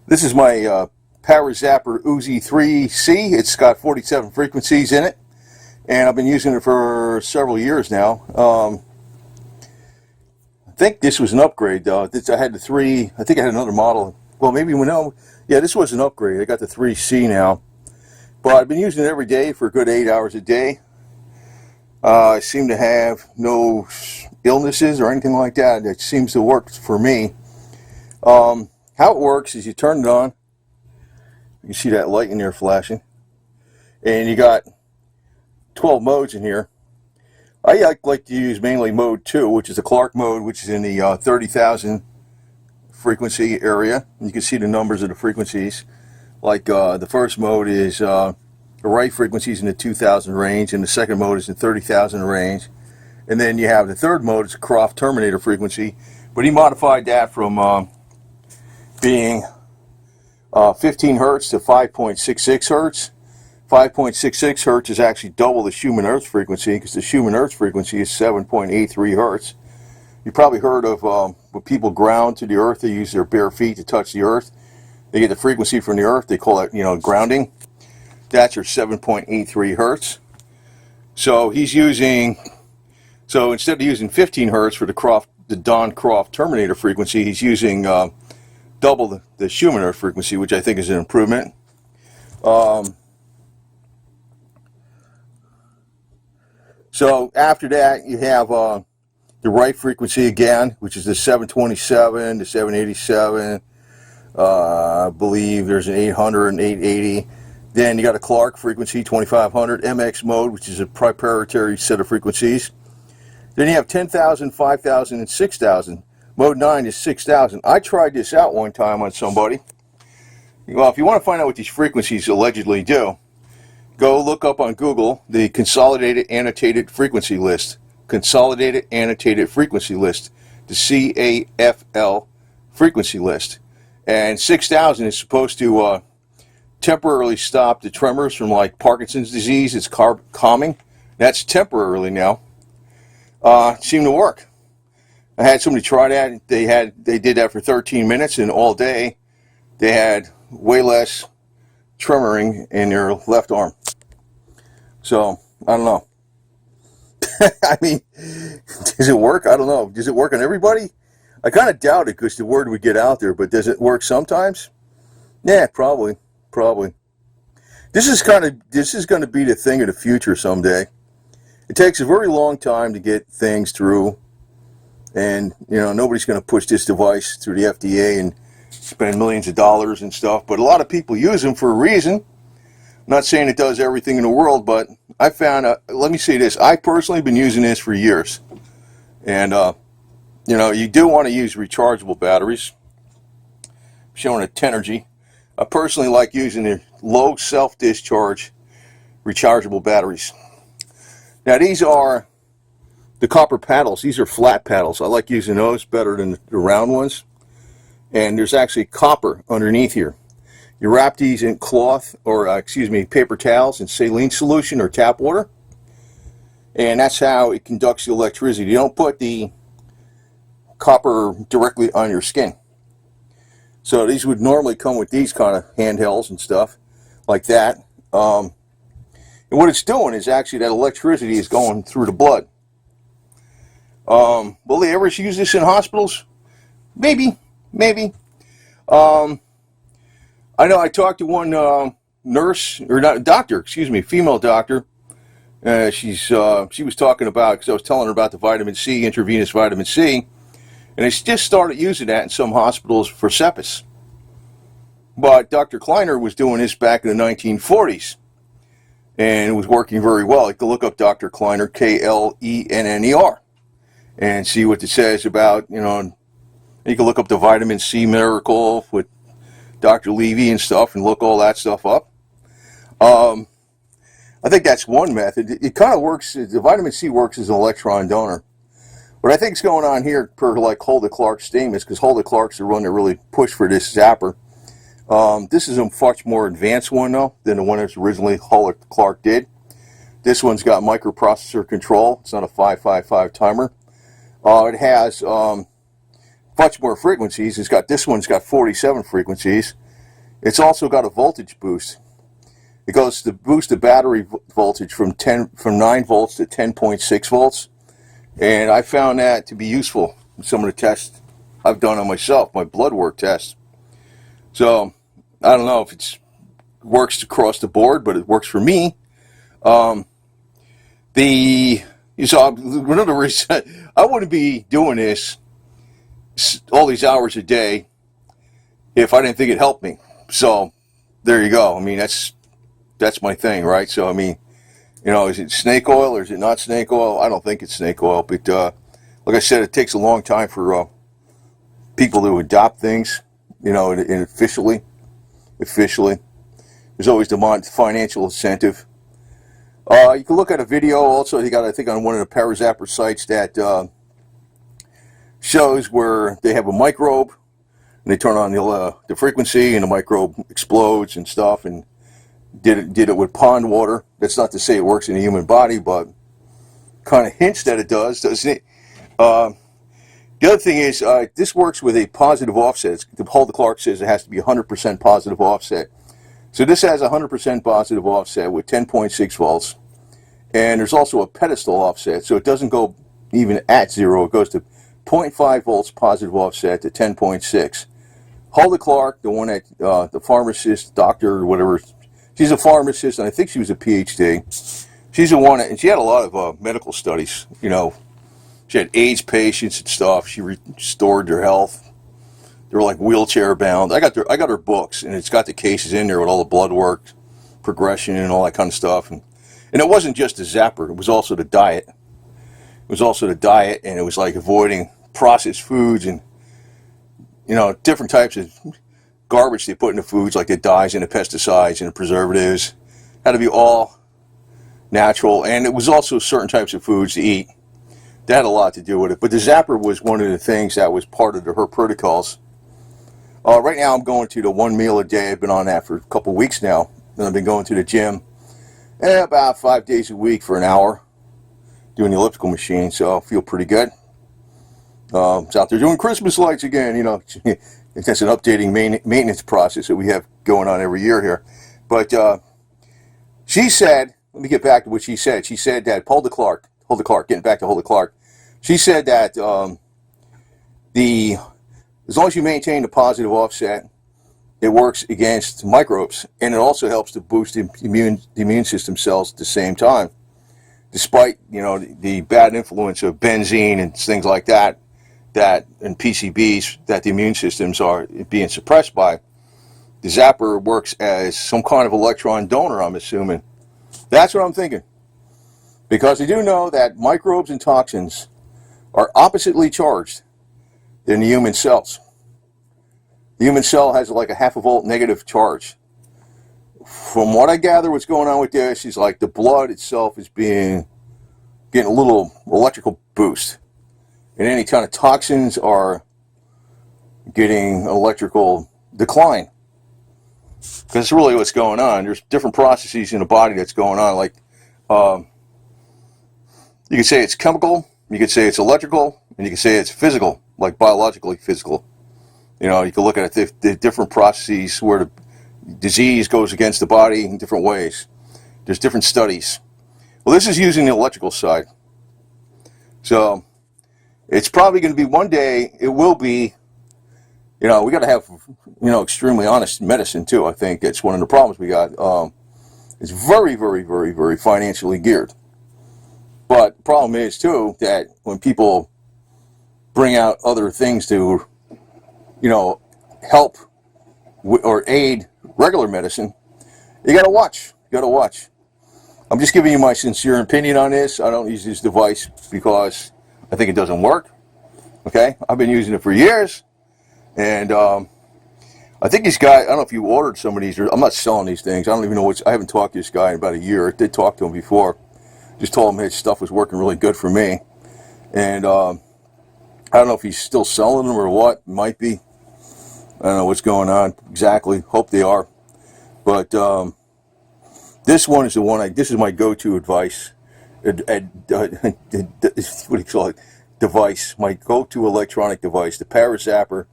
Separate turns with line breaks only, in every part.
This is my PARAZAPPER UZI3c. It's got 47 frequencies in it, and I've been using it for several years now. I think this was an upgrade though. I had the 3, I think I had another model. Well, maybe no. Yeah, this was an upgrade. I got the 3C now. But I've been using it every day for a good 8 hours a day. I seem to have no illnesses or anything like that. It seems to work for me. How it works is you turn it on. You see that light in there flashing. And you got 12 modes in here. I like to use mainly mode 2, which is the Clark mode, which is in the 30,000 frequency area. You can see the numbers of the frequencies. Like the first mode is the right frequencies in the 2,000 range, and the second mode is in 30,000 range. And then you have the third mode, it's a Croft terminator frequency, but he modified that from being 15 hertz to 5.66 hertz. 5.66 hertz is actually double the Schumann Earth frequency, because the Schumann Earth frequency is 7.83 hertz. You probably heard of when people ground to the earth, they use their bare feet to touch the earth. They get the frequency from the earth, they call it, grounding. That's your 7.83 hertz. So he's using, so instead of using 15 hertz for the Don Croft terminator frequency, he's using double the Schumann Earth frequency, which I think is an improvement. So after that, you have the right frequency again, which is the 727, the 787. I believe there's an 800 and 880. Then you got a Clark frequency, 2500, MX mode, which is a proprietary set of frequencies. Then you have 10,000, 5,000, and 6,000. Mode 9 is 6,000. I tried this out one time on somebody. Well, if you want to find out what these frequencies allegedly do, go look up on Google the Consolidated Annotated Frequency List. Consolidated Annotated Frequency List. The CAFL frequency list. And 6,000 is supposed to temporarily stop the tremors from like Parkinson's disease. It's calming. That's temporarily now. Seemed to work. I had somebody try that. They did that for 13 minutes, and all day they had way less tremoring in their left arm. So I don't know. I mean, does it work? I don't know. Does it work on everybody? I kind of doubt it, because the word would get out there. But does it work sometimes? Yeah, probably. This is going to be the thing of the future someday. It takes a very long time to get things through. And, nobody's going to push this device through the FDA and spend millions of dollars and stuff. But a lot of people use them for a reason. I'm not saying it does everything in the world, but I found out, let me say this, I personally have been using this for years. And, you do want to use rechargeable batteries. I'm showing a Tenergy. I personally like using the low self-discharge rechargeable batteries. Now these are the copper paddles. These are flat paddles. I like using those better than the round ones. And there's actually copper underneath here. You wrap these in cloth, or paper towels, in saline solution or tap water. And that's how it conducts the electricity. You don't put the copper directly on your skin. So these would normally come with these kind of handhelds and stuff like that. And what it's doing is actually that electricity is going through the blood. Will they ever use this in hospitals? Maybe. I know I talked to one nurse, or not, doctor, female doctor. She was talking about, because I was telling her about the vitamin C, intravenous vitamin C, and they just started using that in some hospitals for sepsis. But Dr. Kleiner was doing this back in the 1940s, and it was working very well. You can look up Dr. Kleiner, K-L-E-N-N-E-R, and see what it says about, you can look up the vitamin C miracle with Dr. Levy and stuff, and look all that stuff up. I think that's one method. It kind of works, the vitamin C works as an electron donor. What I think is going on here, per like Hulda Clark's statements, because Hulda Clark's the one that really pushed for this zapper. This is a much more advanced one, though, than the one that originally Hulda Clark did. This one's got microprocessor control. It's not a 555 timer. It has much more frequencies. This one's got 47 frequencies. It's also got a voltage boost. It goes to boost the battery voltage from 9 volts to 10.6 volts. And I found that to be useful in some of the tests I've done on myself, my blood work tests. So I don't know if it works across the board, but it works for me. So another reason I wouldn't be doing this all these hours a day if I didn't think it helped me. So there you go. I mean, that's my thing, right? So I mean, you know, is it snake oil or is it not snake oil? I don't think it's snake oil, but like I said, it takes a long time for people to adopt things, you know, and officially. There's always the financial incentive. You can look at a video also. You got, I think, on one of the PARAZAPPER sites that shows where they have a microbe and they turn on the frequency and the microbe explodes and stuff, and did it with pond water. That's not to say it works in the human body, but kind of hints that it does, doesn't it? The other thing is, this works with a positive offset. Hulda Clark says it has to be 100% positive offset. So this has 100% positive offset with 10.6 volts. And there's also a pedestal offset, so it doesn't go even at 0. It goes to 0.5 volts positive offset to 10.6. Hulda Clark, the one that, the pharmacist, doctor, or whatever, she's a pharmacist, and I think she was a PhD. She's the one, and she had a lot of medical studies, you know. She had AIDS patients and stuff. She restored their health. They were like wheelchair bound. I got her books, and it's got the cases in there with all the blood work, progression, and all that kind of stuff. And it wasn't just the Zapper. It was also the diet. It was also the diet, and it was like avoiding processed foods and, you know, different types of garbage they put in the foods, like the dyes and the pesticides and the preservatives. Had to be all natural, and it was also certain types of foods to eat. That had a lot to do with it. But the Zapper was one of the things that was part of her protocols. Right now I'm going to the 1 meal a day. I've been on that for a couple weeks now. And I've been going to the gym about 5 days a week for an hour, doing the elliptical machine, so I feel pretty good. I was out there doing Christmas lights again, you know. That's an updating maintenance process that we have going on every year here. But she said, let me get back to what she said. She said that Hulda Clark, getting back to Hulda Clark, she said that as long as you maintain the positive offset, it works against microbes, and it also helps to boost the immune system cells at the same time. Despite, you know, the bad influence of benzene and things like that and PCBs that the immune systems are being suppressed by, the Zapper works as some kind of electron donor, I'm assuming. That's what I'm thinking. Because they do know that microbes and toxins are oppositely charged than the human cells. The human cell has like a half a volt negative charge. From what I gather, what's going on with this is like the blood itself is getting a little electrical boost. And any kind of toxins are getting electrical decline. Because that's really what's going on. There's different processes in the body that's going on. Like, you could say it's chemical, you could say it's electrical, and you could say it's physical, like biologically physical. You know, you can look at the different processes where the disease goes against the body in different ways. There's different studies. Well, this is using the electrical side. So, it's probably going to be one day, it will be, you know, we got to have, you know, extremely honest medicine too, I think. That's one of the problems we got. It's very, very, very, very financially geared. But the problem is too that when people bring out other things to, you know, help or aid regular medicine, you got to watch. You got to watch. I'm just giving you my sincere opinion on this. I don't use this device because I think it doesn't work. Okay, I've been using it for years, and I think this guy, I don't know if you ordered some of these, or I'm not selling these things. I don't even know I haven't talked to this guy in about a year. I did talk to him before. Just told him his stuff was working really good for me, and I don't know if he's still selling them or what. Might be. I don't know what's going on exactly. Hope they are. But this one is the one. This is my go-to advice. What do you call it? Device. My go-to electronic device, the PARAZAPPER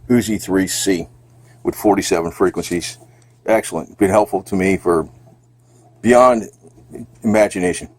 UZI3c, with 47 frequencies. Excellent. Been helpful to me for beyond imagination.